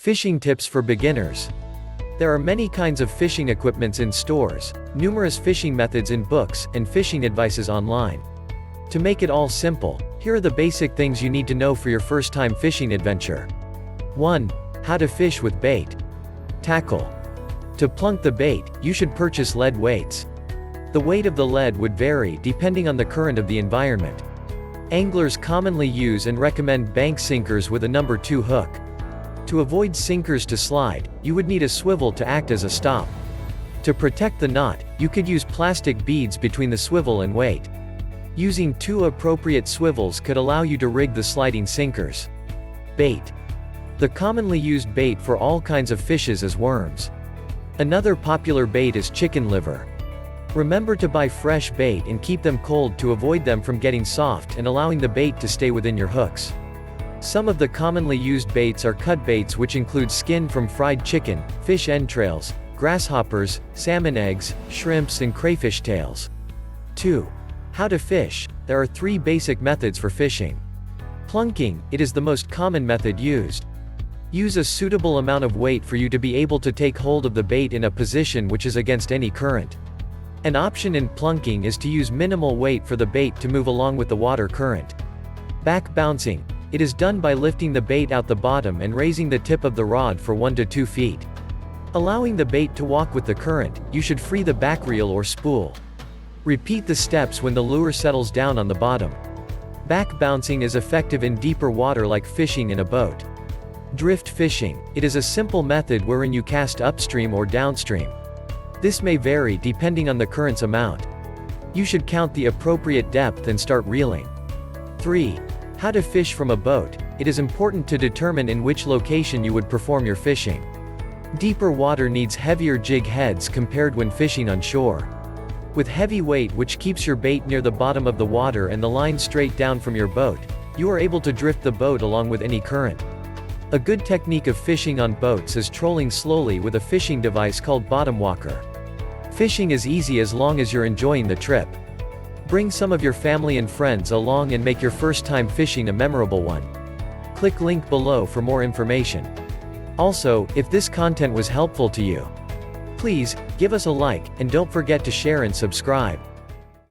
Fishing tips for beginners. There are many kinds of fishing equipments in stores, numerous fishing methods in books, and fishing advices online. To make it all simple, here are the basic things you need to know for your first-time fishing adventure. 1. How to fish with bait. Tackle. To plunk the bait, you should purchase lead weights. The weight of the lead would vary depending on the current of the environment. Anglers commonly use and recommend bank sinkers with a number 2 hook. To avoid sinkers to slide, you would need a swivel to act as a stop. To protect the knot, you could use plastic beads between the swivel and weight. Using 2 appropriate swivels could allow you to rig the sliding sinkers. Bait. The commonly used bait for all kinds of fishes is worms. Another popular bait is chicken liver. Remember to buy fresh bait and keep them cold to avoid them from getting soft and allowing the bait to stay within your hooks. Some of the commonly used baits are cut baits, which include skin from fried chicken, fish entrails, grasshoppers, salmon eggs, shrimps, and crayfish tails. 2. How to fish. There are 3 basic methods for fishing. Plunking, it is the most common method used. Use a suitable amount of weight for you to be able to take hold of the bait in a position which is against any current. An option in plunking is to use minimal weight for the bait to move along with the water current. Back bouncing. It is done by lifting the bait out the bottom and raising the tip of the rod for 1 to 2 feet. Allowing the bait to walk with the current, you should free the back reel or spool. Repeat the steps when the lure settles down on the bottom. Back bouncing is effective in deeper water like fishing in a boat. Drift fishing. It is a simple method wherein you cast upstream or downstream. This may vary depending on the current's amount. You should count the appropriate depth and start reeling. 3. How to fish from a boat. It is important to determine in which location you would perform your fishing. Deeper water needs heavier jig heads compared when fishing on shore. With heavy weight which keeps your bait near the bottom of the water and the line straight down from your boat, you are able to drift the boat along with any current. A good technique of fishing on boats is trolling slowly with a fishing device called bottom walker. Fishing is easy as long as you're enjoying the trip. Bring some of your family and friends along and make your first time fishing a memorable one. Click link below for more information. Also, if this content was helpful to you, please give us a like, and don't forget to share and subscribe.